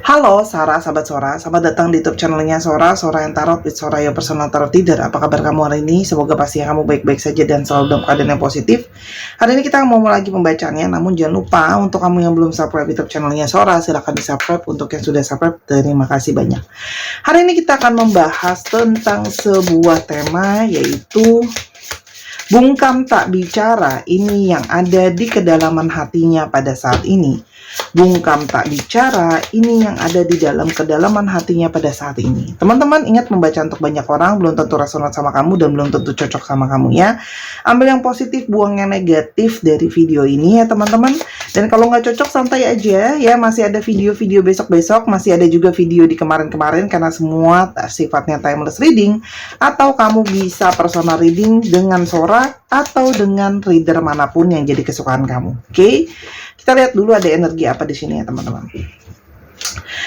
Halo Sarah, sahabat Sora, selamat datang di YouTube channelnya Sora, Sora yang Tarot with Sora, your personal tarot reader. Apa kabar kamu hari ini? Semoga pastinya kamu baik-baik saja dan selalu dalam keadaan yang positif. Hari ini kita mau lagi pembacaannya, namun jangan lupa untuk kamu yang belum subscribe YouTube channelnya Sora, silahkan di subscribe. Untuk yang sudah subscribe, terima kasih banyak. Hari ini kita akan membahas tentang sebuah tema, yaitu bungkam tak bicara ini yang ada di kedalaman hatinya pada saat ini. Bungkam tak bicara ini yang ada di dalam kedalaman hatinya pada saat ini. Teman-teman ingat, membaca untuk banyak orang belum tentu resonat sama kamu dan belum tentu cocok sama kamu ya. Ambil yang positif, buang yang negatif dari video ini ya teman-teman. Dan kalau nggak cocok santai aja ya, masih ada video-video besok-besok, masih ada juga video di kemarin-kemarin karena semua sifatnya timeless reading. Atau kamu bisa personal reading dengan Sora atau dengan reader manapun yang jadi kesukaan kamu. Oke? Kita lihat dulu ada energi apa di sini ya teman-teman.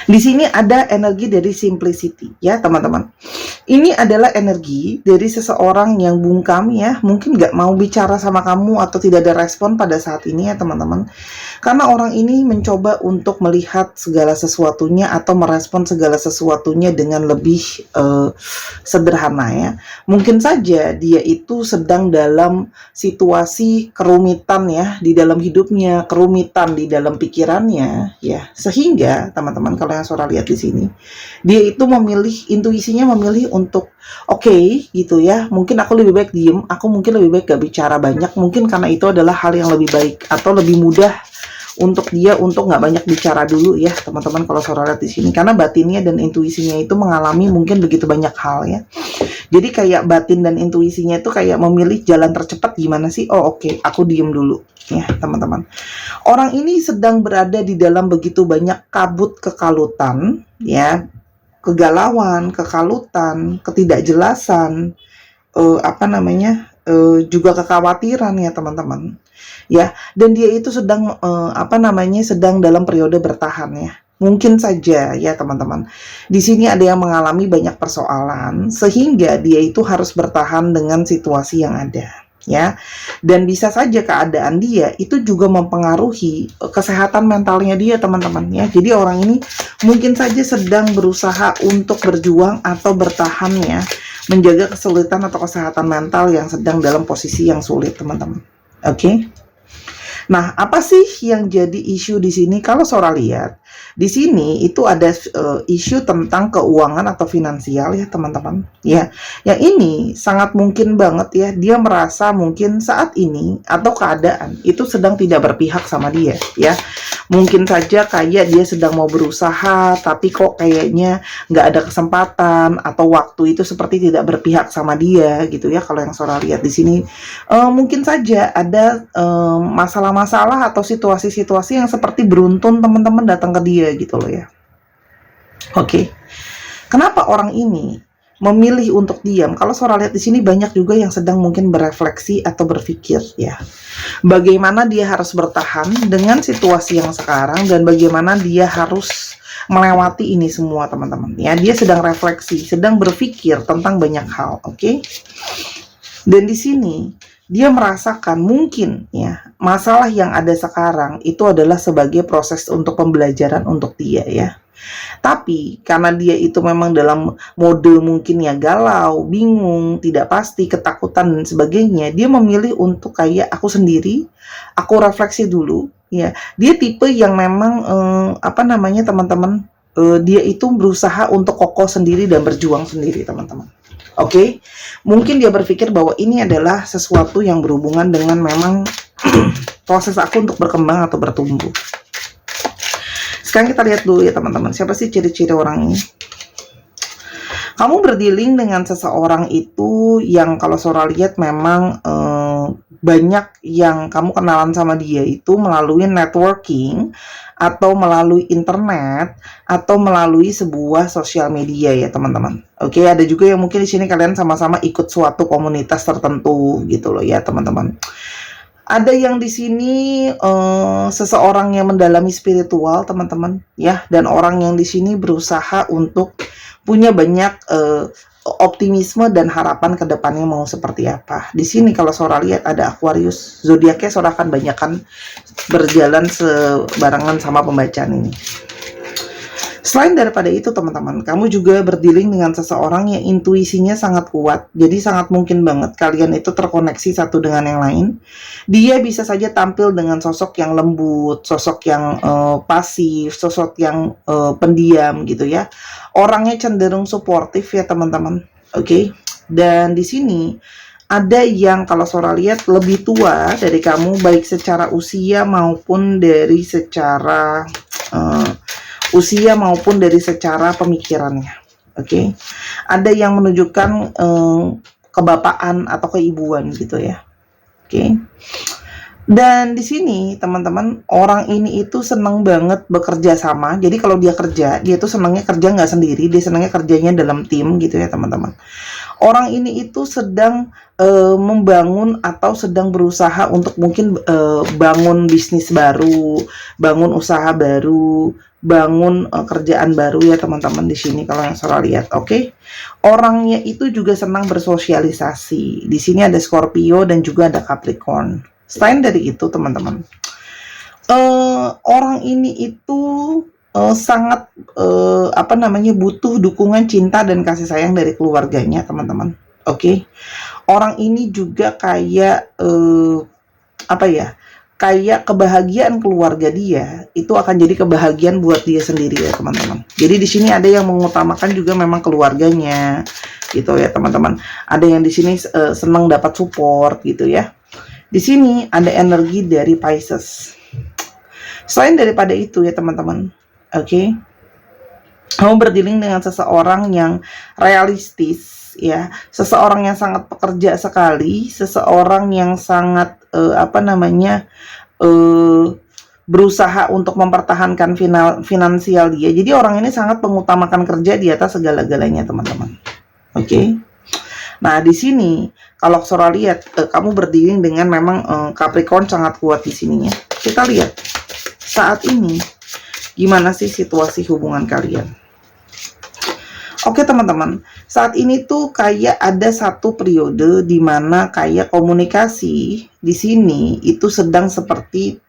Di sini ada energi dari simplicity ya teman-teman. Ini adalah energi dari seseorang yang bungkam ya, mungkin nggak mau bicara sama kamu atau tidak ada respon pada saat ini ya teman-teman. Karena orang ini mencoba untuk melihat segala sesuatunya atau merespon segala sesuatunya dengan lebih sederhana ya. Mungkin saja dia itu sedang dalam situasi kerumitan ya di dalam hidupnya, kerumitan di dalam pikirannya ya. Sehingga teman-teman, kalau yang Sora lihat di sini, dia itu memilih, intuisinya memilih untuk oke, gitu ya, mungkin aku lebih baik diem, aku mungkin lebih baik gak bicara banyak, mungkin karena itu adalah hal yang lebih baik atau lebih mudah untuk dia untuk nggak banyak bicara dulu ya teman-teman, kalau Sora lihat di sini, karena batinnya dan intuisinya itu mengalami mungkin begitu banyak hal ya. Jadi kayak batin dan intuisinya itu kayak memilih jalan tercepat gimana sih. Oh oke, aku diem dulu ya teman-teman. Orang ini sedang berada di dalam begitu banyak kabut kekalutan ya, kegalauan, kekalutan, ketidakjelasan, juga kekhawatiran ya teman-teman ya. Dan dia itu sedang sedang dalam periode bertahan ya. Mungkin saja ya teman-teman, di sini ada yang mengalami banyak persoalan sehingga dia itu harus bertahan dengan situasi yang ada ya. Dan bisa saja keadaan dia itu juga mempengaruhi kesehatan mentalnya dia teman-teman ya. Jadi orang ini mungkin saja sedang berusaha untuk berjuang atau bertahan ya, menjaga kesulitan atau kesehatan mental yang sedang dalam posisi yang sulit teman-teman. Oke? Nah, apa sih yang jadi isu di sini? Kalau Sora lihat, di sini itu ada isu tentang keuangan atau finansial ya teman-teman. Ya, yang ini sangat mungkin banget ya, dia merasa mungkin saat ini atau keadaan itu sedang tidak berpihak sama dia ya. Mungkin saja kayak dia sedang mau berusaha, tapi kok kayaknya nggak ada kesempatan atau waktu itu seperti tidak berpihak sama dia gitu ya. Kalau yang Sora lihat di sini, mungkin saja ada masalah-masalah atau situasi-situasi yang seperti beruntun teman-teman datang ke dia gitu loh ya. Oke. Kenapa orang ini memilih untuk diam? Kalau Sora lihat di sini banyak juga yang sedang mungkin berefleksi atau berpikir ya, bagaimana dia harus bertahan dengan situasi yang sekarang dan bagaimana dia harus melewati ini semua teman-teman ya. Dia sedang refleksi, sedang berpikir tentang banyak hal. Oke. Dan di sini dia merasakan mungkin ya, masalah yang ada sekarang itu adalah sebagai proses untuk pembelajaran untuk dia ya. Tapi karena dia itu memang dalam mode mungkin ya galau, bingung, tidak pasti, ketakutan dan sebagainya, dia memilih untuk kayak aku sendiri, aku refleksi dulu ya. Dia tipe yang memang teman-teman, dia itu berusaha untuk kokoh sendiri dan berjuang sendiri teman-teman. Oke, mungkin dia berpikir bahwa ini adalah sesuatu yang berhubungan dengan memang proses aku untuk berkembang atau bertumbuh. Sekarang kita lihat dulu ya teman-teman, siapa sih ciri-ciri orang ini? Kamu berdealing dengan seseorang itu yang kalau Sora lihat memang banyak yang kamu kenalan sama dia itu melalui networking atau melalui internet atau melalui sebuah sosial media ya teman-teman. Oke, ada juga yang mungkin di sini kalian sama-sama ikut suatu komunitas tertentu gitu loh ya teman-teman. Ada yang di sini seseorang yang mendalami spiritual teman-teman ya, dan orang yang di sini berusaha untuk punya banyak optimisme dan harapan ke depannya mau seperti apa. Di sini kalau Sora lihat ada Aquarius, zodiaknya Sora akan banyakkan berjalan sebarengan sama pembacaan ini. Selain daripada itu teman-teman, kamu juga berdealing dengan seseorang yang intuisinya sangat kuat. Jadi sangat mungkin banget kalian itu terkoneksi satu dengan yang lain. Dia bisa saja tampil dengan sosok yang lembut, sosok yang pasif, sosok yang pendiam gitu ya. Orangnya cenderung suportif ya teman-teman. Oke. Dan di sini ada yang kalau Sora lihat lebih tua dari kamu, baik secara usia maupun dari secara pemikirannya. Oke. Ada yang menunjukkan kebapaan atau keibuan gitu ya. Oke. Dan di sini teman-teman, orang ini itu senang banget bekerja sama. Jadi kalau dia kerja, dia tuh senangnya kerja nggak sendiri, dia senangnya kerjanya dalam tim gitu ya teman-teman. Orang ini itu sedang membangun atau sedang berusaha untuk mungkin bangun bisnis baru, bangun usaha baru, bangun kerjaan baru ya teman-teman di sini kalau yang Sora lihat. Oke. Orangnya itu juga senang bersosialisasi. Di sini ada Scorpio dan juga ada Capricorn. Selain dari itu teman-teman, orang ini itu sangat butuh dukungan cinta dan kasih sayang dari keluarganya teman-teman. Oke. Orang ini juga kayak kayak kebahagiaan keluarga dia itu akan jadi kebahagiaan buat dia sendiri ya teman-teman. Jadi di sini ada yang mengutamakan juga memang keluarganya gitu ya teman-teman. Ada yang di sini senang dapat support gitu ya. Di sini ada energi dari Pisces. Selain daripada itu ya teman-teman, oke, kamu berdealing dengan seseorang yang realistis ya, seseorang yang sangat pekerja sekali, seseorang yang sangat berusaha untuk mempertahankan finansial dia. Jadi orang ini sangat mengutamakan kerja di atas segala-galanya teman-teman. Oke. Nah, di sini kalau Sora lihat kamu berdealing dengan memang Capricorn sangat kuat di sininya. Kita lihat saat ini gimana sih situasi hubungan kalian. Oke teman-teman, saat ini tuh kayak ada satu periode di mana kayak komunikasi di sini itu sedang seperti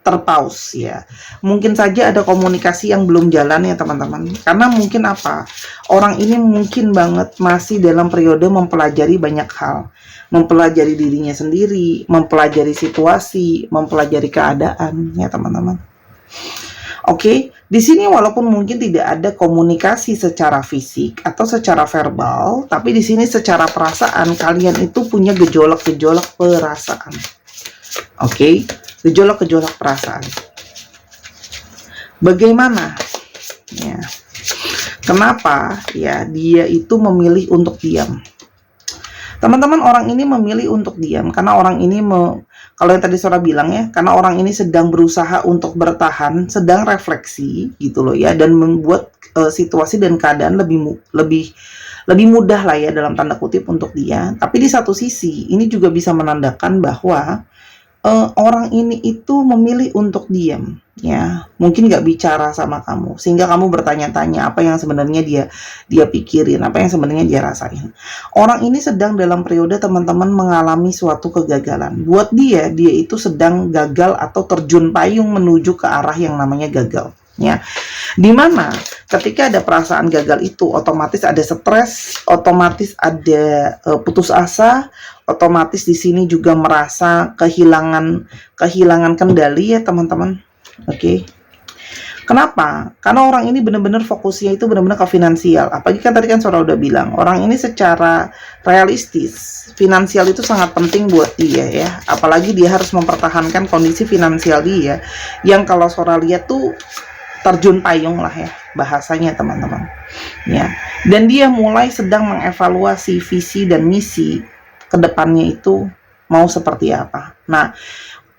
terpaus ya. Mungkin saja ada komunikasi yang belum jalan ya teman-teman. Karena mungkin apa? Orang ini mungkin banget masih dalam periode mempelajari banyak hal. Mempelajari dirinya sendiri, mempelajari situasi, mempelajari keadaan ya teman-teman. Oke, di sini walaupun mungkin tidak ada komunikasi secara fisik atau secara verbal, tapi di sini secara perasaan kalian itu punya gejolak-gejolak perasaan. Oke, gejolak-gejolak perasaan. Bagaimana? Ya. Kenapa? Ya, dia itu memilih untuk diam. Teman-teman, orang ini memilih untuk diam karena orang ini kalau yang tadi Sora bilang ya, karena orang ini sedang berusaha untuk bertahan, sedang refleksi gitu loh ya, dan membuat situasi dan keadaan lebih mudah lah ya dalam tanda kutip untuk dia. Tapi di satu sisi ini juga bisa menandakan bahwa orang ini itu memilih untuk diam ya, mungkin nggak bicara sama kamu sehingga kamu bertanya-tanya apa yang sebenarnya dia pikirin, apa yang sebenarnya dia rasain. Orang ini sedang dalam periode teman-teman mengalami suatu kegagalan. Buat dia itu sedang gagal atau terjun payung menuju ke arah yang namanya gagal ya. Dimana ketika ada perasaan gagal itu otomatis ada stres, otomatis ada putus asa, otomatis di sini juga merasa kehilangan kendali ya teman-teman. Oke. Kenapa? Karena orang ini benar-benar fokusnya itu benar-benar ke finansial. Apalagi kan tadi kan Sora udah bilang, orang ini secara realistis, finansial itu sangat penting buat dia ya. Apalagi dia harus mempertahankan kondisi finansial dia yang kalau Sora lihat tuh terjun payung lah ya bahasanya teman-teman ya. Dan dia mulai sedang mengevaluasi visi dan misi kedepannya itu mau seperti apa. Nah,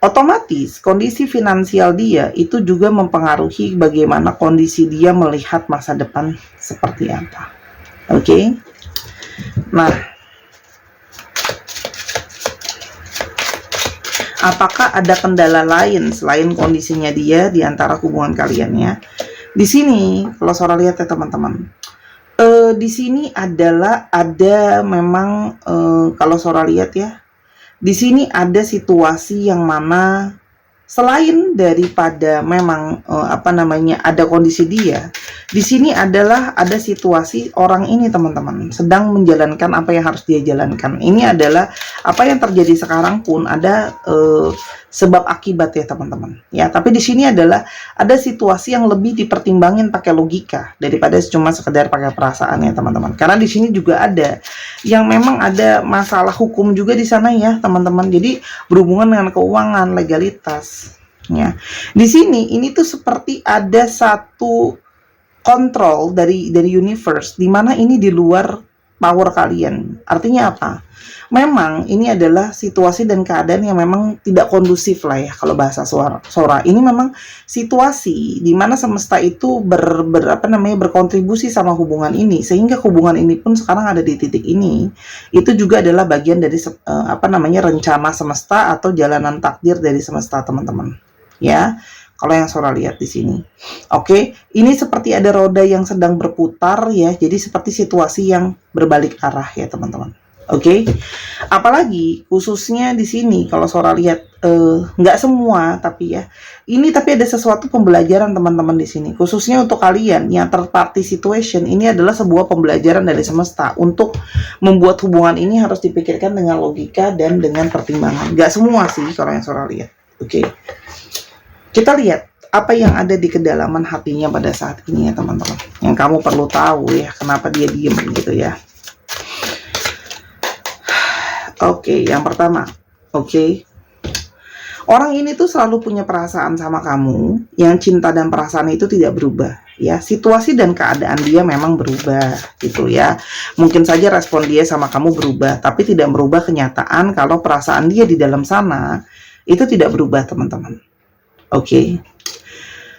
otomatis kondisi finansial dia itu juga mempengaruhi bagaimana kondisi dia melihat masa depan seperti apa. Oke. Nah, apakah ada kendala lain selain kondisinya dia di antara hubungan kalian ya? Di sini kalau Sora lihat ya teman-teman, di sini adalah ada memang kalau Sora lihat ya, di sini ada situasi yang mana selain daripada memang apa namanya ada kondisi dia, di sini adalah ada situasi orang ini teman-teman sedang menjalankan apa yang harus dia jalankan. Ini adalah apa yang terjadi sekarang pun ada sebab akibat ya teman-teman. Ya, tapi di sini adalah ada situasi yang lebih dipertimbangin pakai logika daripada cuma sekedar pakai perasaan ya teman-teman. Karena di sini juga ada yang memang ada masalah hukum juga di sana ya teman-teman. Jadi berhubungan dengan keuangan, legalitas. Ya, di sini ini tuh seperti ada satu kontrol dari universe di mana ini di luar power kalian. Artinya apa? Memang ini adalah situasi dan keadaan yang memang tidak kondusif lah ya kalau bahasa Sora. Ini memang situasi di mana semesta itu berkontribusi sama hubungan ini sehingga hubungan ini pun sekarang ada di titik ini. Itu juga adalah bagian dari rencana semesta atau jalanan takdir dari semesta teman-teman. Ya. Kalau yang Sora lihat di sini. Oke, ini seperti ada roda yang sedang berputar ya. Jadi seperti situasi yang berbalik arah ya, teman-teman. Oke. Apalagi khususnya di sini kalau Sora lihat nggak semua tapi ya. Ini tapi ada sesuatu pembelajaran teman-teman di sini. Khususnya untuk kalian yang third party situation, ini adalah sebuah pembelajaran dari semesta untuk membuat hubungan ini harus dipikirkan dengan logika dan dengan pertimbangan. Nggak semua sih kalau yang Sora lihat. Oke. Kita lihat apa yang ada di kedalaman hatinya pada saat ini ya teman-teman. Yang kamu perlu tahu ya, kenapa dia diem gitu ya. Oke, yang pertama. Oke. Orang ini tuh selalu punya perasaan sama kamu, yang cinta dan perasaan itu tidak berubah. Ya, situasi dan keadaan dia memang berubah gitu ya. Mungkin saja respon dia sama kamu berubah, tapi tidak merubah kenyataan kalau perasaan dia di dalam sana itu tidak berubah teman-teman. Oke.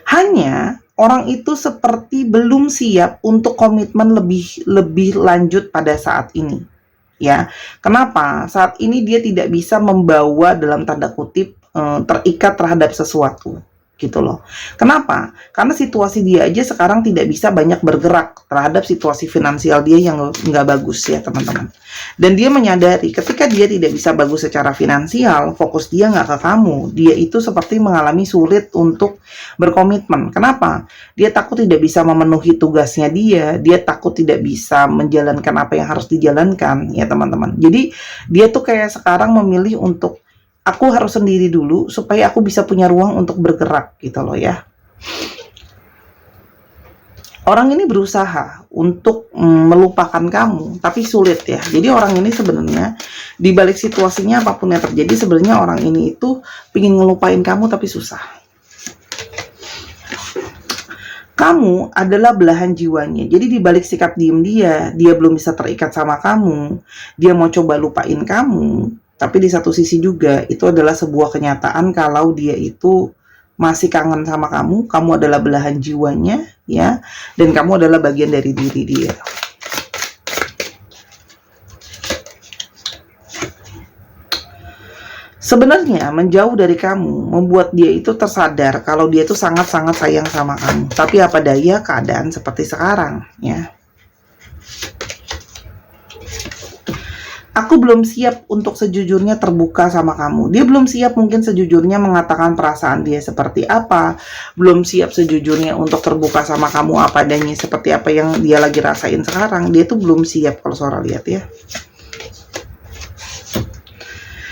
Hanya orang itu seperti belum siap untuk komitmen lebih lanjut pada saat ini. Ya. Kenapa? Saat ini dia tidak bisa membawa dalam tanda kutip terikat terhadap sesuatu. Gitu loh. Kenapa? Karena situasi dia aja sekarang tidak bisa banyak bergerak terhadap situasi finansial dia yang nggak bagus ya teman-teman. Dan dia menyadari ketika dia tidak bisa bagus secara finansial, fokus dia nggak ke kamu. Dia itu seperti mengalami sulit untuk berkomitmen. Kenapa? Dia takut tidak bisa memenuhi tugasnya dia takut tidak bisa menjalankan apa yang harus dijalankan ya teman-teman. Jadi dia tuh kayak sekarang memilih untuk aku harus sendiri dulu supaya aku bisa punya ruang untuk bergerak gitu loh ya. Orang ini berusaha untuk melupakan kamu, tapi sulit ya. Jadi orang ini sebenarnya di balik situasinya apapun yang terjadi, sebenarnya orang ini itu pingin ngelupain kamu tapi susah. Kamu adalah belahan jiwanya. Jadi di balik sikap diem dia belum bisa terikat sama kamu. Dia mau coba lupain kamu. Tapi di satu sisi juga itu adalah sebuah kenyataan kalau dia itu masih kangen sama kamu adalah belahan jiwanya ya, dan kamu adalah bagian dari diri dia. Sebenarnya menjauh dari kamu membuat dia itu tersadar kalau dia itu sangat-sangat sayang sama kamu. Tapi apa daya keadaan seperti sekarang ya. Aku belum siap untuk sejujurnya terbuka sama kamu. Dia belum siap mungkin sejujurnya mengatakan perasaan dia seperti apa. Belum siap sejujurnya untuk terbuka sama kamu apa adanya seperti apa yang dia lagi rasain sekarang. Dia tuh belum siap kalau Sora lihat ya.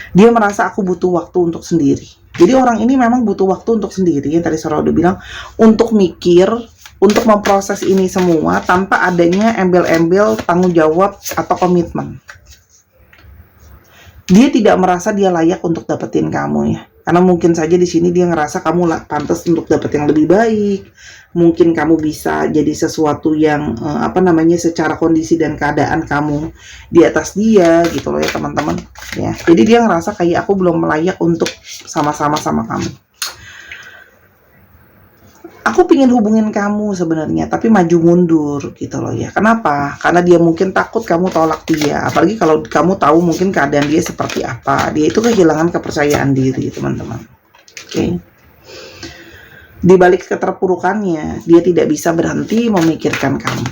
Dia merasa aku butuh waktu untuk sendiri. Jadi orang ini memang butuh waktu untuk sendiri. Yang tadi Sora udah bilang, untuk mikir, untuk memproses ini semua tanpa adanya embel-embel tanggung jawab atau komitmen. Dia tidak merasa dia layak untuk dapetin kamu ya. Karena mungkin saja di sini dia ngerasa kamu pantas untuk dapet yang lebih baik. Mungkin kamu bisa jadi sesuatu yang secara kondisi dan keadaan kamu di atas dia gitu loh ya teman-teman. Ya. Jadi dia ngerasa kayak aku belum layak untuk sama-sama sama kamu. Aku pingin hubungin kamu sebenarnya, tapi maju mundur gitu loh ya. Kenapa? Karena dia mungkin takut kamu tolak dia. Apalagi kalau kamu tahu mungkin keadaan dia seperti apa. Dia itu kehilangan kepercayaan diri, teman-teman. Oke. Di balik keterpurukannya, dia tidak bisa berhenti memikirkan kamu.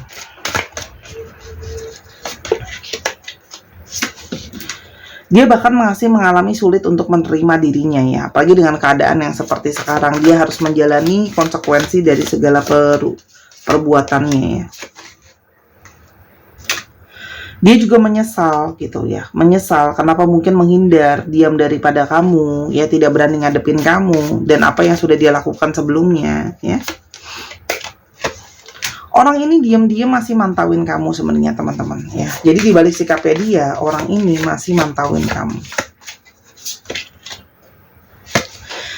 Dia bahkan masih mengalami sulit untuk menerima dirinya ya, apalagi dengan keadaan yang seperti sekarang. Dia harus menjalani konsekuensi dari segala perbuatannya ya. Dia juga menyesal gitu ya, menyesal kenapa mungkin menghindar, diam daripada kamu, ya tidak berani ngadepin kamu, dan apa yang sudah dia lakukan sebelumnya ya. Orang ini diam-diam masih mantauin kamu sebenarnya teman-teman ya. Jadi di balik sikapnya dia, orang ini masih mantauin kamu.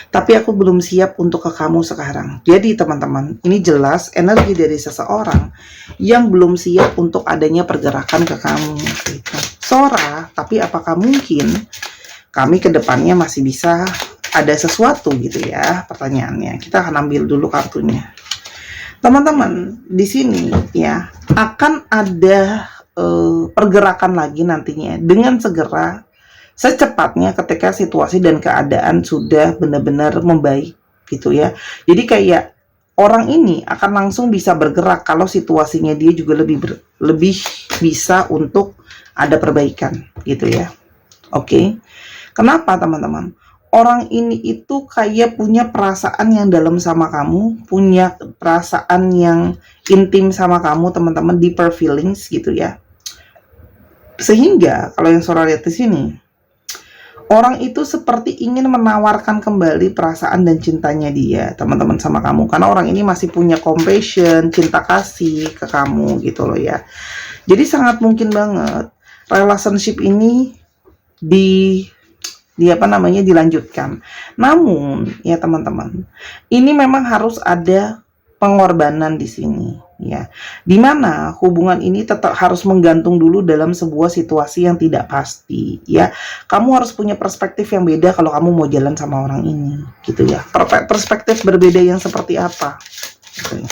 Tapi aku belum siap untuk ke kamu sekarang. Jadi teman-teman, ini jelas energi dari seseorang yang belum siap untuk adanya pergerakan ke kamu gitu. Sora, tapi apakah mungkin kami ke depannya masih bisa ada sesuatu gitu ya, pertanyaannya. Kita akan ambil dulu kartunya. Teman-teman, di sini ya akan ada pergerakan lagi nantinya dengan segera, secepatnya ketika situasi dan keadaan sudah benar-benar membaik gitu ya. Jadi kayak orang ini akan langsung bisa bergerak kalau situasinya dia juga lebih bisa untuk ada perbaikan gitu ya. Oke. Kenapa teman-teman? Orang ini itu kayak punya perasaan yang dalam sama kamu, punya perasaan yang intim sama kamu teman-teman, deeper feelings gitu ya. Sehingga kalau yang Sora lihat di sini, orang itu seperti ingin menawarkan kembali perasaan dan cintanya dia teman-teman sama kamu, karena orang ini masih punya compassion, cinta kasih ke kamu gitu loh ya. Jadi sangat mungkin banget relationship ini dilanjutkan. Namun ya teman-teman, ini memang harus ada pengorbanan di sini ya, dimana hubungan ini tetap harus menggantung dulu dalam sebuah situasi yang tidak pasti ya. Kamu harus punya perspektif yang beda kalau kamu mau jalan sama orang ini gitu ya. Perspektif berbeda yang seperti apa gitu ya.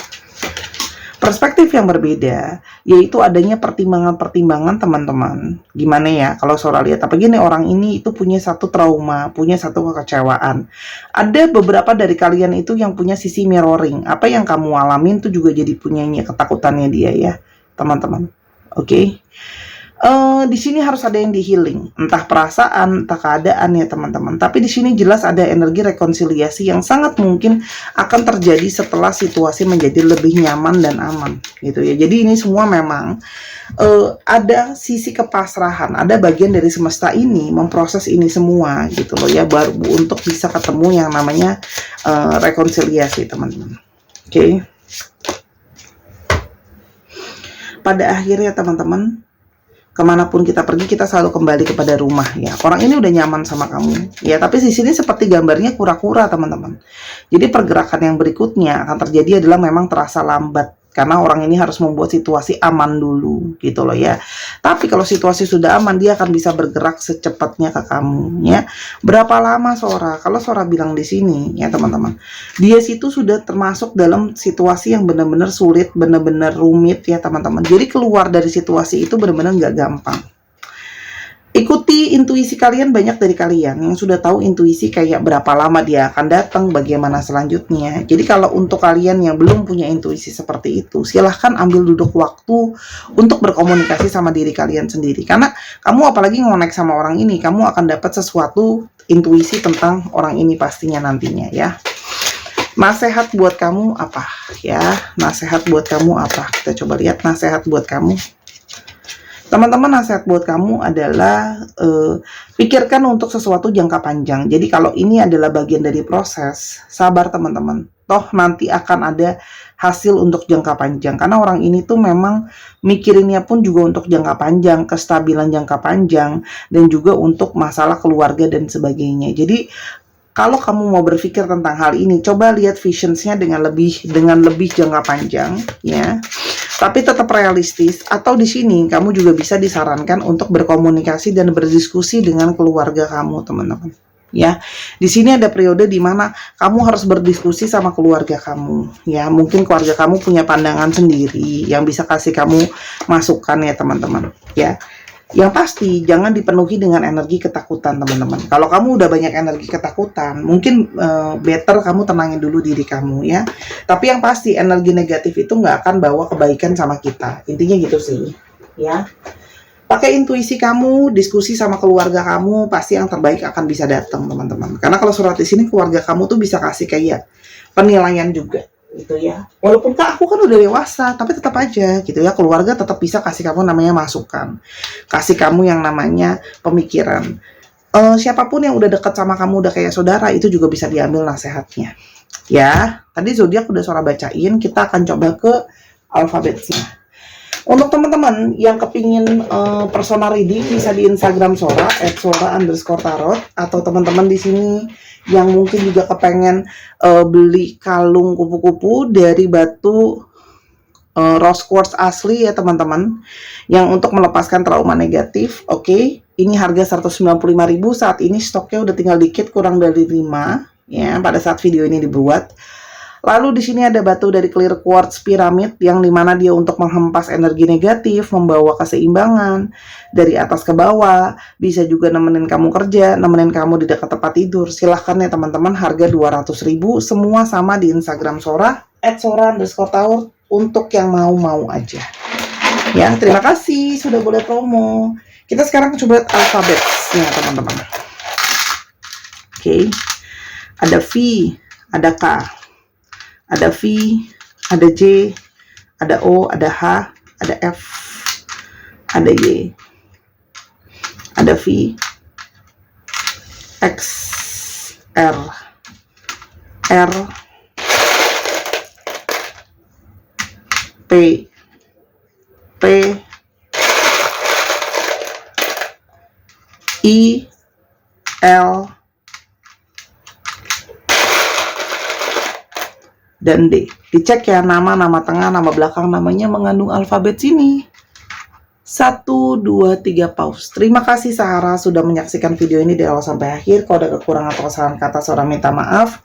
Perspektif yang berbeda yaitu adanya pertimbangan-pertimbangan teman-teman. Gimana ya kalau Sora lihat, apa gini, orang ini itu punya satu trauma, punya satu kekecewaan. Ada beberapa dari kalian itu yang punya sisi mirroring. Apa yang kamu alamin itu juga jadi punyanya ketakutannya dia ya teman-teman. Oke. Di sini harus ada yang di healing, entah perasaan, entah keadaan ya teman-teman. Tapi di sini jelas ada energi rekonsiliasi yang sangat mungkin akan terjadi setelah situasi menjadi lebih nyaman dan aman gitu ya. Jadi ini semua memang ada sisi kepasrahan, ada bagian dari semesta ini memproses ini semua gitu loh ya, baru untuk bisa ketemu yang namanya rekonsiliasi teman-teman. Oke. Pada akhirnya teman-teman, kemanapun kita pergi, kita selalu kembali kepada rumah ya. Orang ini udah nyaman sama kamu ya, tapi di sini seperti gambarnya kura-kura teman-teman. Jadi pergerakan yang berikutnya akan terjadi adalah memang terasa lambat, karena orang ini harus membuat situasi aman dulu gitu loh ya. Tapi kalau situasi sudah aman, dia akan bisa bergerak secepatnya ke kamu ya. Berapa lama Sora? Kalau Sora bilang di sini ya teman-teman, dia situ sudah termasuk dalam situasi yang benar-benar sulit, benar-benar rumit ya teman-teman. Jadi keluar dari situasi itu benar-benar nggak gampang. Ikuti intuisi kalian, banyak dari kalian yang sudah tahu intuisi kayak berapa lama dia akan datang, bagaimana selanjutnya. Jadi kalau untuk kalian yang belum punya intuisi seperti itu, silahkan ambil duduk waktu untuk berkomunikasi sama diri kalian sendiri. Karena kamu apalagi ngonek sama orang ini, kamu akan dapat sesuatu intuisi tentang orang ini pastinya nantinya ya. Nasihat buat kamu apa ya? Nasihat buat kamu apa? Kita coba lihat nasihat buat kamu. Teman-teman, nasihat buat kamu adalah pikirkan untuk sesuatu jangka panjang. Jadi kalau ini adalah bagian dari proses, sabar teman-teman. Toh nanti akan ada hasil untuk jangka panjang. Karena orang ini tuh memang mikirinnya pun juga untuk jangka panjang, kestabilan jangka panjang, dan juga untuk masalah keluarga dan sebagainya. Jadi kalau kamu mau berpikir tentang hal ini, coba lihat visionsnya dengan lebih jangka panjang ya. Tapi tetap realistis, atau di sini kamu juga bisa disarankan untuk berkomunikasi dan berdiskusi dengan keluarga kamu, teman-teman. Ya, di sini ada periode di mana kamu harus berdiskusi sama keluarga kamu. Ya, mungkin keluarga kamu punya pandangan sendiri yang bisa kasih kamu masukan ya, teman-teman. Ya. Yang pasti jangan dipenuhi dengan energi ketakutan teman-teman. Kalau kamu udah banyak energi ketakutan, mungkin better kamu tenangin dulu diri kamu ya. Tapi yang pasti energi negatif itu nggak akan bawa kebaikan sama kita. Intinya gitu sih ya. Pakai intuisi kamu, diskusi sama keluarga kamu, pasti yang terbaik akan bisa datang, teman-teman. Karena kalau surat di sini keluarga kamu tuh bisa kasih kayak penilaian juga gitu ya. Walaupun Kak aku kan udah dewasa, tapi tetap aja gitu ya, keluarga tetap bisa kasih kamu namanya masukan. Kasih kamu yang namanya pemikiran. Siapapun yang udah deket sama kamu, udah kayak saudara, itu juga bisa diambil nasihatnya. Ya, tadi zodiak udah Sora bacain, kita akan coba ke alfabetnya. Untuk teman-teman yang kepingin personal reading, bisa di Instagram Sora @sora_tarot, atau teman-teman di sini yang mungkin juga kepengen beli kalung kupu-kupu dari batu rose quartz asli ya teman-teman, yang untuk melepaskan trauma negatif. Oke, ini harga 195.000, saat ini stoknya udah tinggal dikit, kurang dari 5 ya pada saat video ini dibuat. Lalu di sini ada batu dari clear quartz piramid, yang dimana dia untuk menghempas energi negatif, membawa keseimbangan dari atas ke bawah, bisa juga nemenin kamu kerja, nemenin kamu di dekat tempat tidur. Silahkan ya teman-teman, harga 200.000, semua sama di Instagram Sora @sora_tarot, untuk yang mau aja. Ya, terima kasih sudah boleh promo. Kita sekarang coba alfabetnya teman-teman. Oke, ada V, ada K, ada V, ada J, ada O, ada H, ada F, ada Y, ada V, X, R, P, T, I, L, dan D. Dicek ya, nama tengah, nama belakang namanya mengandung alfabet sini. 1, 2, 3, pause. Terima kasih Sahara sudah menyaksikan video ini dari awal sampai akhir. Kalau ada kekurangan atau kesalahan kata, Sora minta maaf.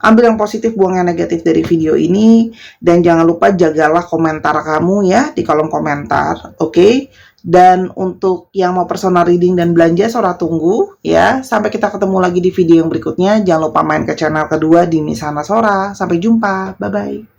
Ambil yang positif, buang yang negatif dari video ini. Dan jangan lupa jagalah komentar kamu ya di kolom komentar. Oke? Dan untuk yang mau personal reading dan belanja, Sora tunggu ya. Sampai kita ketemu lagi di video yang berikutnya. Jangan lupa main ke channel kedua di Misana Sora. Sampai jumpa. Bye-bye.